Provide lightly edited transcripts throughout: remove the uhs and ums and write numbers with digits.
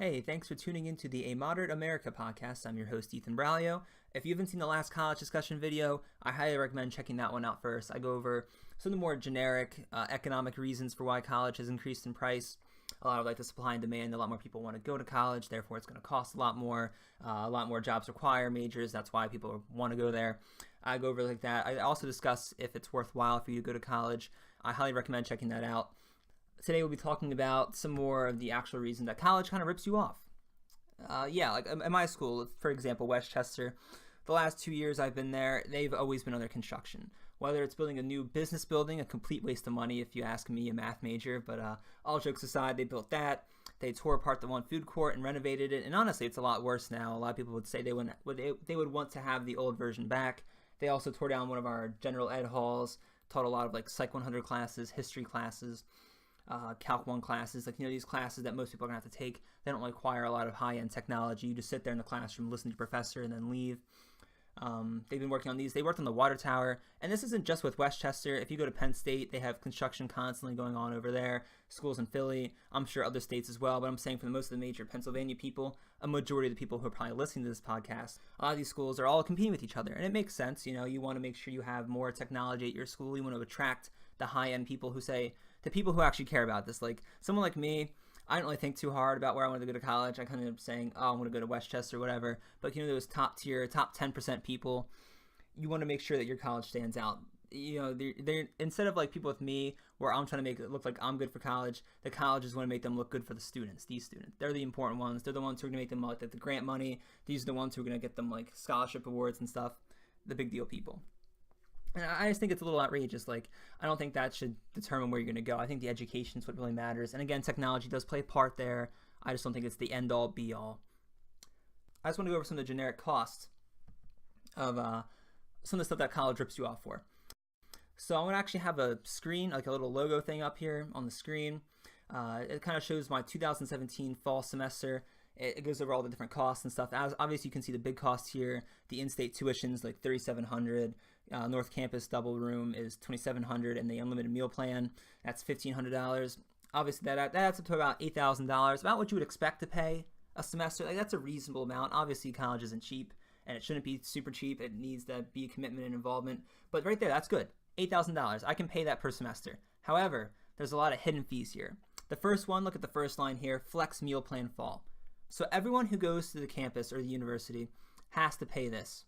Hey, thanks for tuning into the A Moderate America podcast. I'm your host, Ethan Braulio. If you haven't seen the last college discussion video, I highly recommend checking that one out first. I go over some of the more generic economic reasons for why college has increased in price. A lot of the supply and demand. A lot more people want to go to college, therefore it's going to cost a lot more. A lot more jobs require majors. That's why people want to go there. I go over that. I also discuss if it's worthwhile for you to go to college. I highly recommend checking that out. Today we'll be talking about some more of the actual reason that college kind of rips you off. Like at my school, for example, Westchester, the last 2 years I've been there, they've always been under construction. Whether it's building a new business building, a complete waste of money if you ask me, a math major, but all jokes aside, they built that. They tore apart the one food court and renovated it, and honestly, it's a lot worse now. A lot of people would say they would want to have the old version back. They also tore down one of our general ed halls, taught a lot of Psych 100 classes, history classes. Calc 1 classes, these classes that most people are going to have to take. They don't require a lot of high-end technology. You just sit there in the classroom, listen to your professor, and then leave. They've been working on these. They worked on the water tower, and this isn't just with Westchester. If you go to Penn State, they have construction constantly going on over there. Schools in Philly, I'm sure other states as well, but I'm saying for most of the major Pennsylvania people, a majority of the people who are probably listening to this podcast, a lot of these schools are all competing with each other, and it makes sense. You want to make sure you have more technology at your school. You want to attract the high-end people who say, the people who actually care about this. Like someone like me, I don't really think too hard about where I want to go to college. I kind of saying, I want to go to Westchester or whatever. But those top tier, top 10% people, you want to make sure that your college stands out. They're instead of people with me, where I'm trying to make it look like I'm good for college, the colleges want to make them look good for the students. These students, they're the important ones. They're the ones who are going to make them the grant money. These are the ones who are going to get them scholarship awards and stuff. The big deal people. And I just think it's a little outrageous. I don't think that should determine where you're going to go. I think the education is what really matters. And again, technology does play a part there. I just don't think it's the end-all, be-all. I just want to go over some of the generic costs of some of the stuff that college rips you off for. So I'm going to actually have a screen, a little logo thing up here on the screen. It kind of shows my 2017 fall semester. It goes over all the different costs and stuff. As obviously, you can see the big costs here. The in-state tuitions $3,700. North Campus double room is $2,700, and the unlimited meal plan, that's $1,500. Obviously, that adds up to about $8,000, about what you would expect to pay a semester. That's a reasonable amount. Obviously, college isn't cheap, and it shouldn't be super cheap. It needs to be a commitment and involvement. But right there, that's good. $8,000. I can pay that per semester. However, there's a lot of hidden fees here. The first one, look at the first line here, Flex Meal Plan Fall. So everyone who goes to the campus or the university has to pay this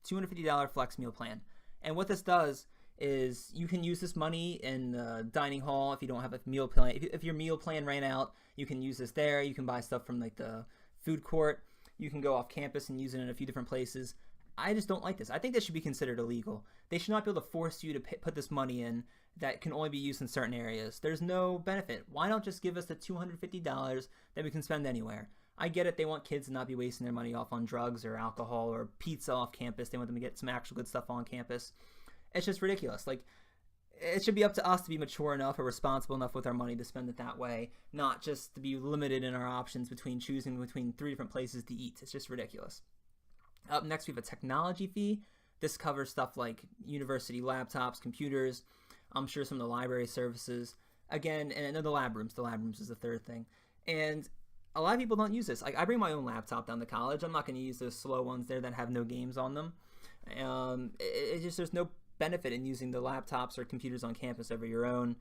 $250 flex meal plan. And what this does is you can use this money in the dining hall if you don't have a meal plan. If your meal plan ran out, you can use this there. You can buy stuff from the food court. You can go off campus and use it in a few different places. I just don't like this. I think this should be considered illegal. They should not be able to force you to put this money in that can only be used in certain areas. There's no benefit. Why not just give us the $250 that we can spend anywhere? I get it. They want kids to not be wasting their money off on drugs or alcohol or pizza off campus. They want them to get some actual good stuff on campus. It's just ridiculous. It should be up to us to be mature enough or responsible enough with our money to spend it that way, not just to be limited in our options between choosing between 3 different places to eat. It's just ridiculous. Up next, we have a technology fee. This covers stuff like university laptops, computers. I'm sure some of the library services. Again, and the lab rooms. The lab rooms is the third thing. And a lot of people don't use this. I bring my own laptop down to college. I'm not going to use those slow ones there that have no games on them. There's no benefit in using the laptops or computers on campus over your own.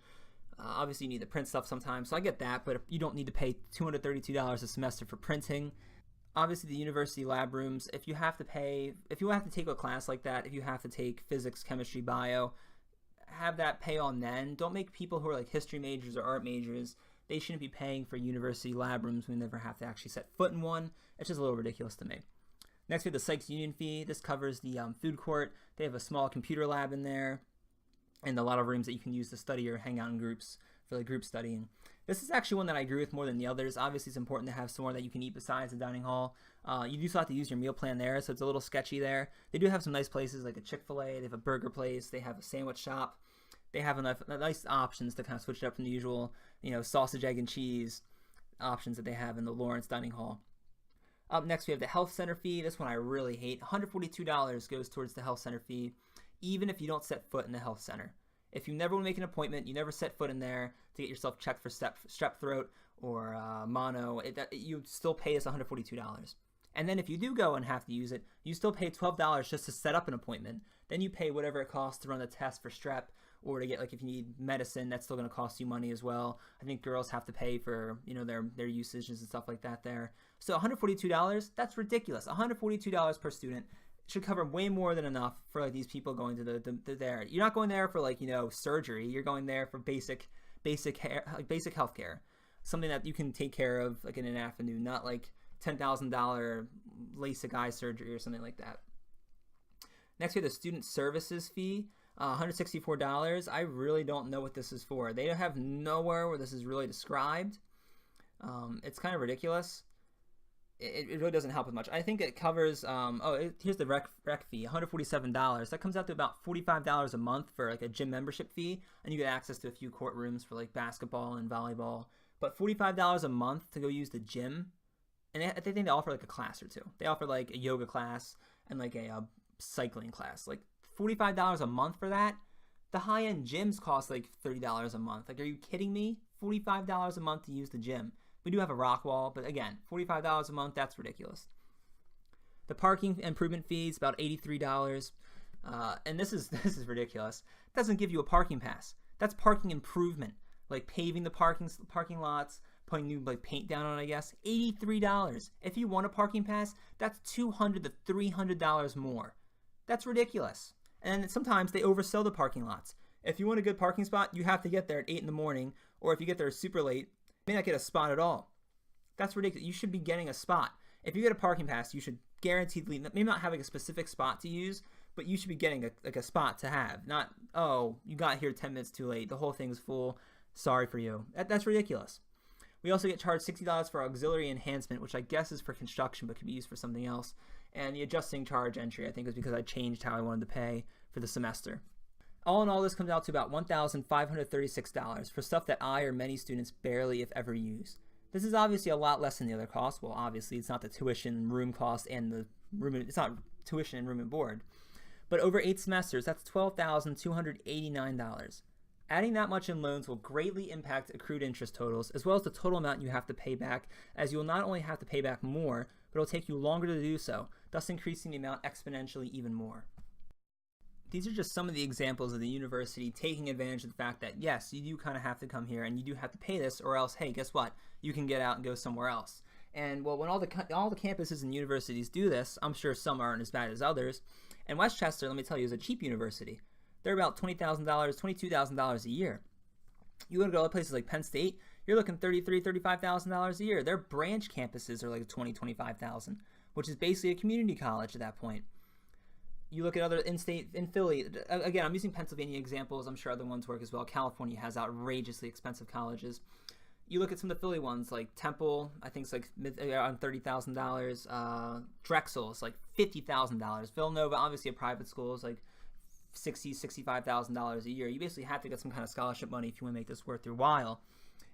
Obviously, you need to print stuff sometimes, so I get that, but you don't need to pay $232 a semester for printing. Obviously, the university lab rooms, if you have to take a class like that, if you have to take physics, chemistry, bio, have that pay on then. Don't make people who are history majors or art majors, they shouldn't be paying for university lab rooms when they never have to actually set foot in one. It's just a little ridiculous to me. Next, we have the Sykes Union fee. This covers the food court. They have a small computer lab in there and a lot of rooms that you can use to study or hang out in groups for group studying. This is actually one that I agree with more than the others. Obviously, it's important to have somewhere that you can eat besides the dining hall. You do still have to use your meal plan there, so it's a little sketchy there. They do have some nice places like a Chick-fil-A. They have a burger place. They have a sandwich shop. They have enough nice options to kind of switch it up from the usual, sausage, egg, and cheese options that they have in the Lawrence Dining Hall. Up next, we have the health center fee. This one I really hate. $142 goes towards the health center fee, even if you don't set foot in the health center. If you never want to make an appointment, you never set foot in there to get yourself checked for strep throat or mono, you still pay us $142. And then if you do go and have to use it, you still pay $12 just to set up an appointment. Then you pay whatever it costs to run the test for strep, or to get, like, if you need medicine, that's still going to cost you money as well. I think girls have to pay for, their usages and stuff like that there. So $142, that's ridiculous. $142 per student should cover way more than enough for, like, these people going to the there. You're not going there for, like, surgery. You're going there for basic health care, something that you can take care of, like, in an afternoon, not like $10,000 LASIK eye surgery or something like that. Next, we have the student services fee, $164. I really don't know what this is for. They have nowhere where this is really described. It's kind of ridiculous. It really doesn't help as much. I think it covers, here's the rec fee, $147. That comes out to about $45 a month for, like, a gym membership fee, and you get access to a few courtrooms for, like, basketball and volleyball. But $45 a month to go use the gym, and I think they offer, like, a class or two. They offer, like, a yoga class and, like, a cycling class. Like, $45 a month for that? The high-end gyms cost, like, $30 a month. Like, are you kidding me? $45 a month to use the gym. We do have a rock wall, but again, $45 a month, that's ridiculous. The parking improvement fee is about $83. And this is ridiculous. It doesn't give you a parking pass. That's parking improvement, like paving the parking lots, putting new, like, paint down on it, I guess. $83. If you want a parking pass, that's $200 to $300 more. That's ridiculous. And sometimes they oversell the parking lots. If you want a good parking spot, you have to get there at 8 in the morning, or if you get there super late, you may not get a spot at all. That's ridiculous. You should be getting a spot. If you get a parking pass, you should guaranteedly, maybe not having a specific spot to use, but you should be getting a spot to have. Not, oh, you got here 10 minutes too late, the whole thing's full, sorry for you. That's ridiculous. We also get charged $60 for auxiliary enhancement, which I guess is for construction but could be used for something else. And the adjusting charge entry, I think, is because I changed how I wanted to pay for the semester. All in all, this comes out to about $1,536 for stuff that I or many students barely, if ever, use. This is obviously a lot less than the other costs. Well, obviously, it's not the tuition, room cost, and it's not tuition and room and board. But over 8 semesters, that's $12,289. Adding that much in loans will greatly impact accrued interest totals, as well as the total amount you have to pay back, as you will not only have to pay back more, but it will take you longer to do so, thus increasing the amount exponentially even more. These are just some of the examples of the university taking advantage of the fact that, yes, you do kind of have to come here and you do have to pay this, or else, hey, guess what? You can get out and go somewhere else. And, well, when all the campuses and universities do this, I'm sure some aren't as bad as others. And Westchester, let me tell you, is a cheap university. They're about $20,000, $22,000 a year. You go to other places like Penn State, you're looking $33,000, $35,000 a year. Their branch campuses are like $20,000, $25,000, which is basically a community college at that point. You look at other in-state, in Philly, again, I'm using Pennsylvania examples. I'm sure other ones work as well. California has outrageously expensive colleges. You look at some of the Philly ones, like Temple, I think it's like around $30,000. Drexel is like $50,000. Villanova, obviously a private school, is like $60,000, $65,000 a year. You basically have to get some kind of scholarship money if you want to make this worth your while.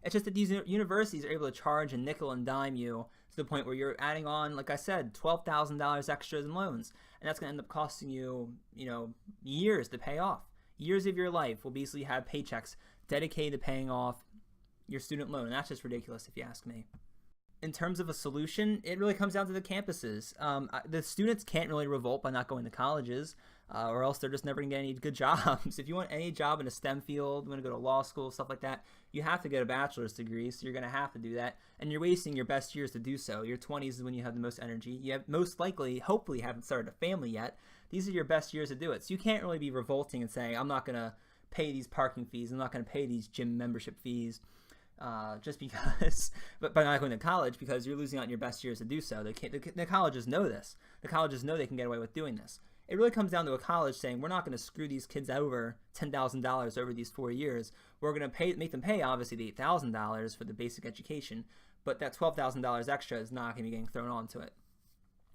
It's just that these universities are able to charge and nickel and dime you to the point where you're adding on, like I said, $12,000 extras in loans. And that's going to end up costing you, years to pay off. Years of your life will basically have paychecks dedicated to paying off your student loan. And that's just ridiculous if you ask me. In terms of a solution, it really comes down to the campuses. The students can't really revolt by not going to colleges, or else they're just never going to get any good jobs. If you want any job in a STEM field, you want to go to law school, stuff like that, you have to get a bachelor's degree, so you're going to have to do that. And you're wasting your best years to do so. Your 20s is when you have the most energy. You have most likely, hopefully, haven't started a family yet. These are your best years to do it. So you can't really be revolting and saying, I'm not going to pay these parking fees, I'm not going to pay these gym membership fees. Just because, but by not going to college, because you're losing out on your best years to do so. The colleges know this. The colleges know they can get away with doing this. It really comes down to a college saying, we're not going to screw these kids over $10,000 over these 4 years. We're going to make them pay, obviously, the $8,000 for the basic education, but that $12,000 extra is not going to be getting thrown onto it.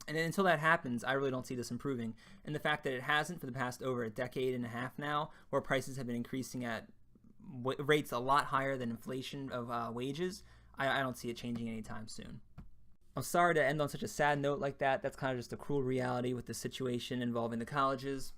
And then until that happens, I really don't see this improving. And the fact that it hasn't for the past over a decade and a half now, where prices have been increasing at rates a lot higher than inflation of wages, I don't see it changing anytime soon. I'm sorry to end on such a sad note like that. That's kind of just a cruel reality with the situation involving the colleges.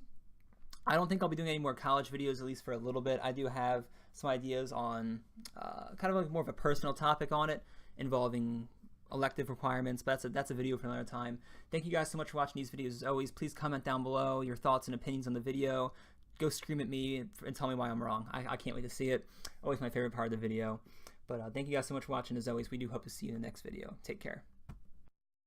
I don't think I'll be doing any more college videos, at least for a little bit. I do have some ideas on kind of like more of a personal topic on it involving elective requirements, but that's a video for another time. Thank you guys so much for watching these videos. As always, please comment down below your thoughts and opinions on the video. Go scream at me and tell me why I'm wrong. I can't wait to see it. Always my favorite part of the video. But thank you guys so much for watching. As always, we do hope to see you in the next video. Take care.